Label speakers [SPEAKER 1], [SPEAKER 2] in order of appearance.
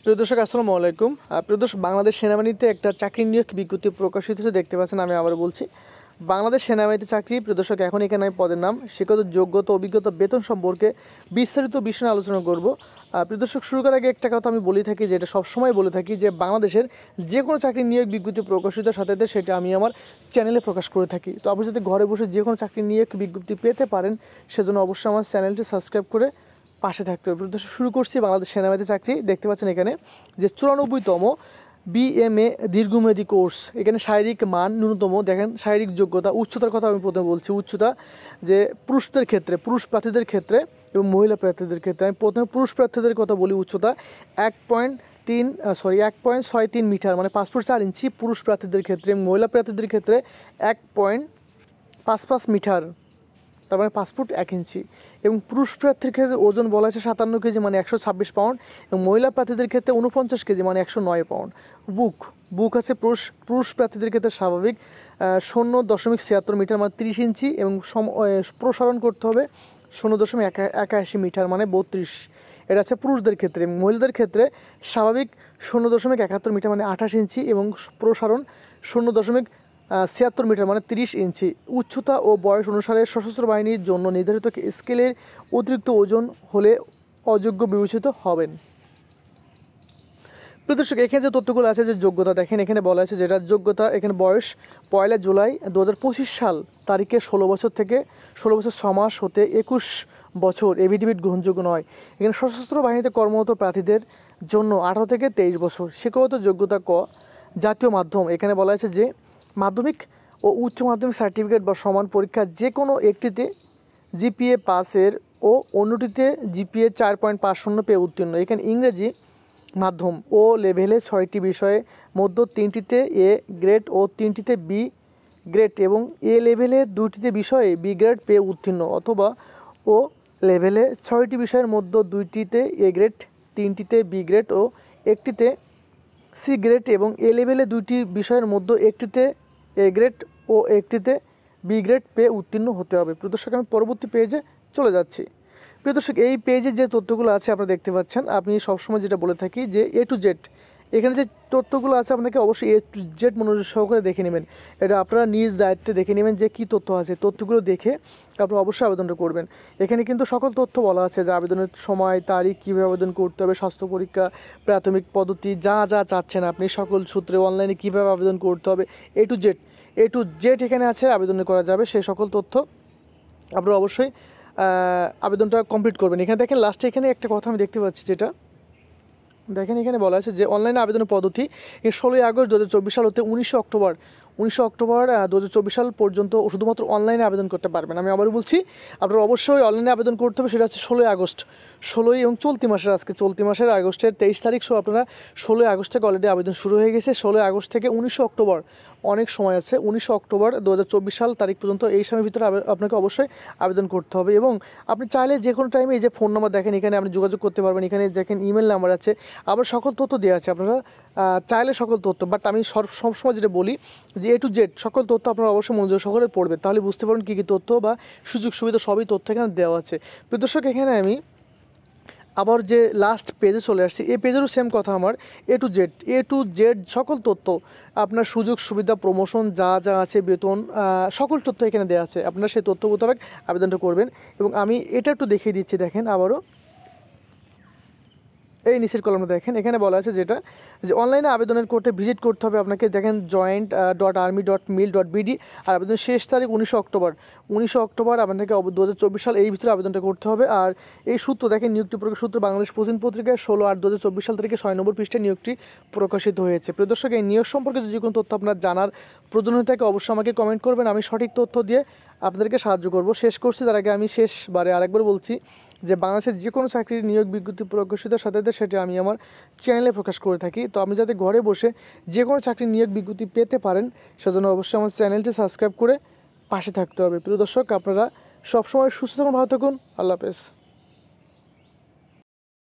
[SPEAKER 1] প্রিয় দর্শক আসসালামু আলাইকুম। প্রিয় দর্শক, বাংলাদেশ সেনাবাহিনীতে একটা চাকরি নিয়োগ বিজ্ঞপ্তি প্রকাশিত হয়েছে, দেখতে পাচ্ছেন। আমি আবার বলছি, বাংলাদেশ সেনাবাহিনীতে চাকরি। প্রিয় দর্শক, এখন এখানে আমি পদের নাম, শিক্ষাগত যোগ্যতা, অভিজ্ঞতা, বেতন সম্পর্কে বিস্তারিত বিষয় আলোচনা করব। প্রিয় দর্শক, শুরু করার আগে একটা কথা আমি বলে থাকি, যেটা সবসময় বলে থাকি, যে বাংলাদেশের যে কোনো চাকরি নিয়োগ বিজ্ঞপ্তি প্রকাশিত সাথে সেটা আমি আমার চ্যানেলে প্রকাশ করে থাকি। তো আপনি যদি ঘরে বসে যে কোনো চাকরি নিয়োগ বিজ্ঞপ্তি পেতে পারেন, সেজন্য অবশ্যই আমার চ্যানেলটি সাবস্ক্রাইব করে পাশে থাকতে হবে। শুরু করছি বাংলাদেশ সেনাবাহিনীতে চাকরি। দেখতে পাচ্ছেন এখানে যে 94তম বিএমএ দীর্ঘমেয়াদী কোর্স। এখানে শারীরিক মান ন্যূনতম, দেখেন শারীরিক যোগ্যতা, উচ্চতার কথা আমি প্রথমে বলছি। উচ্চতা যে পুরুষদের ক্ষেত্রে, পুরুষ প্রার্থীদের ক্ষেত্রে এবং মহিলা প্রার্থীদের ক্ষেত্রে, আমি প্রথমে পুরুষ প্রার্থীদের কথা বলি। উচ্চতা 1.63 মিটার, মানে 5 ফুট 4 ইঞ্চি পুরুষ প্রার্থীদের ক্ষেত্রে, এবং মহিলা প্রার্থীদের ক্ষেত্রে 1.55 মিটার, তার মানে 5 ফুট 1 ইঞ্চি। এবং পুরুষ প্রার্থীর ক্ষেত্রে ওজন বলা হয়েছে 57 কেজি, মানে 126 পাউন্ড, এবং মহিলা প্রার্থীদের ক্ষেত্রে 49 কেজি, মানে 109 পাউন্ড। বুক আছে পুরুষ প্রার্থীদের ক্ষেত্রে স্বাভাবিক 0.76 মিটার, মানে 30 ইঞ্চি, এবং প্রসারণ করতে হবে 0.81 মিটার, মানে 32। এটা আছে পুরুষদের ক্ষেত্রে। এবং মহিলাদের ক্ষেত্রে স্বাভাবিক 0.71 মিটার, মানে 28 ইঞ্চি, এবং প্রসারণ 0.76 মিটার, মানে 30 ইঞ্চি। উচ্চতা ও বয়স অনুসারে সশস্ত্র বাহিনীর জন্য নির্ধারিত স্কেলের অতিরিক্ত ওজন হলে অযোগ্য বিবেচিত হবেন। প্রিয় দর্শক, এখানে যে তথ্যগুলো আছে, যে যোগ্যতা, দেখেন এখানে বলা আছে যেটা যোগ্যতা। এখানে বয়স 1 জুলাই 2025 সাল তারিখে 16 বছর থেকে 16 বছর 6 মাস হতে 21 বছর এফিডেভিট গ্রহণযোগ্য নয়। এখানে সশস্ত্র বাহিনীতে কর্মরত প্রার্থীদের জন্য 18 থেকে 23 বছর। শিক্ষাগত যোগ্যতা জাতীয় মাধ্যম। এখানে বলা আছে যে মাধ্যমিক ও উচ্চ মাধ্যমিক সার্টিফিকেট বা সমান পরীক্ষা যে কোনো একটিতে জিপিএ পাসের ও অন্যটিতে জিপিএ 4.50 পেয়ে উত্তীর্ণ। এখানে ইংরেজি মাধ্যম ও লেভেলে 6টি বিষয়ে মধ্য 3টিতে এ গ্রেড ও 3টিতে বি গ্রেড, এবং এ লেভেলে 2টিতে বিষয়ে বি গ্রেড পেয়ে উত্তীর্ণ, অথবা ও লেভেলে 6টি বিষয়ের মধ্য 2টিতে এ গ্রেড, 3টিতে বি গ্রেড ও 1টিতে সি গ্রেড, এবং এ লেভেলে 2টি বিষয়ের মধ্যে 1টিতে এ গ্রেড ও 1টিতে বি গ্রেড পেয়ে উত্তীর্ণ হতে হবে। প্রিয় দর্শক, আমি পরবর্তী পেজে চলে যাচ্ছি। প্রিয় দর্শক, এই পেজে যে তথ্যগুলো আছে আপনারা দেখতে পাচ্ছেন। আপনি সবসময় যেটা বলে থাকি যে এ টু জেড, এখানে যে তথ্যগুলো আছে আপনাকে অবশ্যই এ টু জেড মনোযোগ সহকারে দেখে নেবেন। এটা আপনারা নিজ দায়িত্বে দেখে নেবেন যে কী তথ্য আছে। তথ্যগুলো দেখে আপনারা অবশ্যই আবেদনটা করবেন। এখানে কিন্তু সকল তথ্য বলা আছে, যে আবেদনের সময়, তারিখ, কীভাবে আবেদন করতে হবে, স্বাস্থ্য পরীক্ষা, প্রাথমিক পদ্ধতি, যা যা চাচ্ছেন আপনি সকল সূত্রে, অনলাইনে কীভাবে আবেদন করতে হবে, এ টু জেড এখানে আছে। আবেদন করা যাবে সেই সকল তথ্য আপনারা অবশ্যই আবেদনটা কমপ্লিট করবেন। এখানে দেখেন লাস্টে এখানে একটা কথা আমি দেখতে পাচ্ছি, যেটা দেখেন এখানে বলা আছে যে অনলাইনে আবেদনের পদ্ধতি 16 আগস্ট 2024 সাল হতে 19 অক্টোবর 2024 সাল পর্যন্ত শুধুমাত্র অনলাইনে আবেদন করতে পারবেন। আমি আবার বলছি, আপনারা অবশ্যই অনলাইনে আবেদন করতে হবে। সেটা হচ্ছে 16 আগস্ট, 16 এবং চলতি মাসের, আজকে চলতি মাসের আগস্টের 23 তারিখ। সো আপনারা 16 আগস্ট থেকে অলরেডি আবেদন শুরু হয়ে গেছে। 16 আগস্ট থেকে 19 অক্টোবর, অনেক সময় আছে, 19 অক্টোবর 2024 সাল তারিখ পর্যন্ত এই সময়ের ভিতরে আপনাকে অবশ্যই আবেদন করতে হবে। এবং আপনি চাইলে যে কোনো টাইমে, এই যে ফোন নাম্বার দেখেন এখানে, আপনি যোগাযোগ করতে পারবেন। এখানে দেখেন ইমেল নাম্বার আছে, আবার সকল তথ্য দেওয়া আছে। আপনারা চাইলে সকল তথ্য, বাট আমি সবসময় যেটা বলি যে এ টু জেড সকল তথ্য আপনারা অবশ্যই মনোযোগ সহকারে পড়বেন, তাহলে বুঝতে পারবেন কী কী তথ্য বা সুযোগ সুবিধা সবই তথ্য এখানে দেওয়া আছে। প্রিয় দর্শক, এখানে আমি আবার যে লাস্ট পেজে চলে আসছি, এই পেজেরও সেম কথা আমার। এ টু জেড সকল তথ্য, আপনার সুযোগ সুবিধা, প্রমোশন, যা যা আছে, বেতন, সকল তথ্য এখানে দেওয়া আছে। আপনারা সেই তথ্য মোতাবেক আবেদনটা করবেন। এবং আমি এটা একটু দেখিয়ে দিচ্ছি, দেখেন আবারও এই নিচের কলমটা দেখেন, এখানে বলা আছে যেটা যে অনলাইনে আবেদনের করতে ভিজিট করতে হবে আপনাকে। দেখেন joint.army.mil.bd, আর আবেদনের শেষ তারিখ 19 অক্টোবর আপনাকে 2024 সাল এই ভিতরে আবেদনটা করতে হবে। আর এই সূত্র দেখেন, নিয়োগটি প্রকাশ সূত্র বাংলাদেশ প্রতিদিন পত্রিকায় 16/8/2024 সাল তারিখে 6 নম্বর পৃষ্ঠায় নিয়োগটি প্রকাশিত হয়েছে। প্রিয় দর্শক, এই নিয়োগ সম্পর্কে যদি কোনো তথ্য আপনার জানার প্রয়োজন হয়ে থাকে অবশ্যই আমাকে কমেন্ট করবেন, আমি সঠিক তথ্য দিয়ে আপনাদেরকে সাহায্য করব। শেষ করছি তার আগে আমি শেষবারে আরেকবার বলছি যে বাংলাদেশের যে কোনো চাকরির নিয়োগ বিজ্ঞপ্তি প্রকাশিত সাথে সেটি আমি আমার চ্যানেলে প্রকাশ করে থাকি। তো আপনি যাতে ঘরে বসে যে কোনো চাকরির নিয়োগ বিজ্ঞপ্তি পেতে পারেন, সেজন্য অবশ্যই আমার চ্যানেলটি সাবস্ক্রাইব করে পাশে থাকতে হবে। প্রিয় দর্শক, আপনারা সবসময় সুস্থ থাকুন, ভালো থাকুন। আল্লাহ হাফেজ।